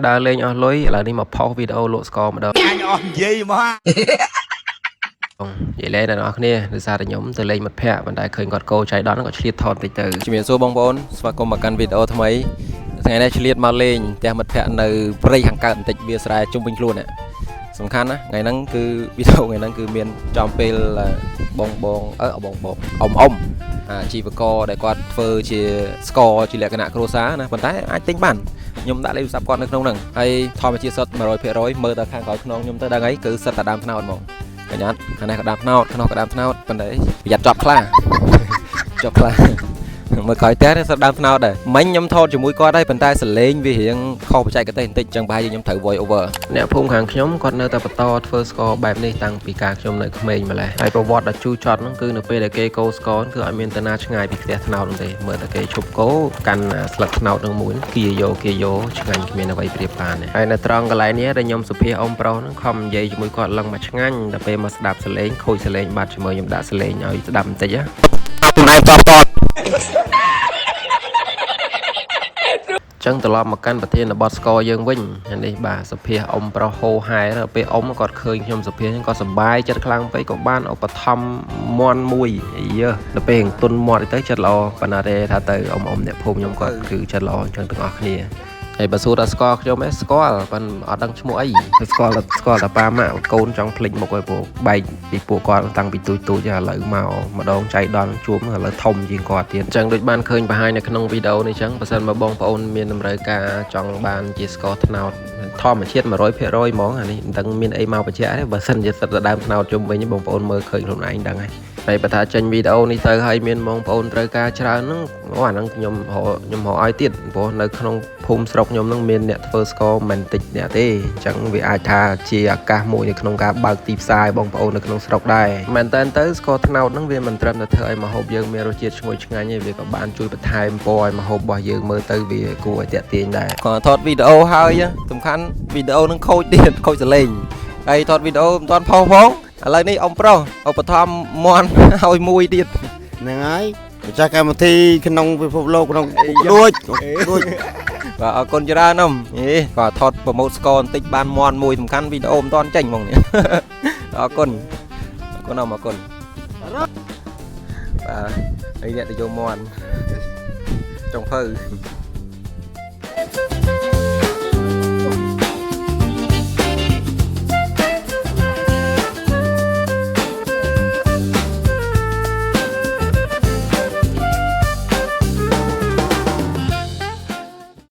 ដើរលេងអស់លុយឥឡូវនេះមកផុសវីដេអូលក់ស្ករម្ដងអញអស់និយាយមក និយាយលេងដល់អ្នកគ្នាដោយសារតែខ្ញុំទៅលេងមិត្តភ័ក្តិប៉ុន្តែឃើញគាត់កោចៃដន្យក៏ឆ្លៀតថតតិចទៅជំរាបសួរបងប្អូនស្វាគមន៍មកកាន់វីដេអូថ្មីថ្ងៃនេះឆ្លៀតមកលេងផ្ទះមិត្តភ័ក្តិនៅព្រៃខាងកើតបន្តិចវាស្រែជុំវិញខ្លួនសំខាន់ណាថ្ងៃហ្នឹងគឺវីដេអូថ្ងៃហ្នឹងគឺមានចំពេលបងអ៊ំអាជីវករដែលគាត់ធ្វើជាស្ករជាលក្ខណៈគ្រួសារណាប៉ុន្តែអាចទិញបានខ្ញុំដាក់លេខទូរស័ព្ទគាត់នៅក្នុងហ្នឹងហើយធម្មជាតិសុទ្ធ 100% មើលដល់ខាងក្រោយខ្នងខ្ញុំទៅដឹងអីគឺសិតតែដើមថ្នោតហ្មងកញ្ញាខាងនេះក៏ដើមថ្នោតខ្នោះក៏ដើមថ្នោតប៉ុន្តែប្រយ័ត្នជាប់ខ្លាមើលក្រោយតែសិតដើមថ្នោតដែរមិញខ្ញុំថតជាមួយគាត់ហើយប៉ុន្តែសលេងវារៀងខុសបច្ចេកទេសបន្តិចចឹងប្រហែលជាខ្ញុំត្រូវ voice over អ្នកភូមិខាងខ្ញុំគាត់នៅតែបន្តធ្វើស្ករបែបនេះតាំងពីកាលខ្ញុំនៅក្មេងម្ល៉េះហើយប្រវត្តិដ៏ជូរចត់ហ្នឹងគឺនៅពេលដែលគេកូរស្ករគឺអត់មានតាណាឆ្ងាយពីផ្ទះថ្នោតនោះទេមើលតែគេឈប់កូរកាន់ស្លឹកថ្នោតនឹងមួយគៀយោឆ្ងាញ់គ្មានអ្វីប្រៀបបានហើយនៅត្រង់កន្លែងនេះដែលខ្ញុំសុភាអ៊ំប្រុសហ្នឹងខំនិយាយជាមួយគាត់ឡើងមកឆ្ងាញ់ដល់ពេលមកស្ដាប់សលេងខូចសលេងបាត់ជាមួយខ្ញុំដាក់សលេងឲ្យស្ដាប់បន្តិចណា ចឹងត្រឡប់មកកាន់ប្រធានបទស្ករយើងវិញនេះបាទសុភាអ៊ំប្រុសហោហែដល់ពេលអ៊ំគាត់ឃើញខ្ញុំសុភាហ្នឹងគាត់សប្បាយចិត្តខ្លាំងពេកក៏បានឧបត្ថម្ភមន់មួយដល់ពេលទុនមាត់ទៅចិត្តល្អប៉ុន្តែថាទៅអ៊ំអ្នកភូមិខ្ញុំគាត់គឺចិត្តល្អចឹងទាំងអស់គ្នាហើយបើសួរថាស្គាល់ខ្ញុំឯងស្គាល់ប៉ុន្តែអត់ដឹងឈ្មោះអីស្គាល់តែប៉ាម៉ាក់កូនចង់ភ្លេចមុខឲ្យពួកបែកពីពួកគាត់តាំងពីទូចឥឡូវមកម្ដងចៃដន្យជួបឥឡូវធំជាងគាត់ទៀតអញ្ចឹងដូចបានឃើញបង្ហាញនៅក្នុងវីដេអូនេះអញ្ចឹងបើសិនមកបងប្អូនមានតម្រូវការចង់បានជាស្ករត្នោតធម្មជាតិ 100% ហ្មងអានេះមិនដឹងមានអីមកបញ្ជាក់ទេបើសិនជាសិតតែដើមត្នោតជុំវិញបងប្អូនមើលឃើញខ្លួនឯងដឹងហើយបើថាចេញវីដេអូនេះទៅហើយមានបងប្អូនត្រូវការច្រើនហ្នឹងអាហ្នឹងខ្ញុំរកឲ្យទៀតព្រោះនៅក្នុងភូមិស្រុកខ្ញុំហ្នឹងមានអ្នកធ្វើស្ករមិនតិចអ្នកទេអញ្ចឹងវាអាចថាជាឱកាសមួយនៅក្នុងការបើកទីផ្សារឲ្យបងប្អូននៅក្នុងស្រុកដែរមែនតើទៅស្ករត្នោតហ្នឹងវាមិនត្រឹមតែធ្វើឲ្យម្ហូបយើងមានរសជាតិឈ្ងុយឆ្ងាញ់ទេវាក៏បានជួយបន្ថែមពណ៌ឲ្យម្ហូបរបស់យើងមើលទៅវាគួរឲ្យទាក់ទាញដែរគាត់ថតវីដេអូហើយសំខាន់វីដេអូហ្នឹងខូចទៀតខូចសលេងហើយថតវីដេអូមិនទាន់ផុសផងឥឡូវនេះអ៊ំប្រុសឧបត្ថម្ភមន់ឲ្យមួយទៀតហ្នឹងហើយម្ចាស់កម្មវិធីក្នុងពិភពលោកក្នុងរួចបាទអរគុណច្រើនណាស់គាត់ថតប្រម៉ូទស្ករបន្តិចបានមន់មួយសំខាន់វីដេអូមិនទាន់ចេញហ្មងនេះអរគុណបាទហើយអ្នកទៅយកមន់ចុងភៅ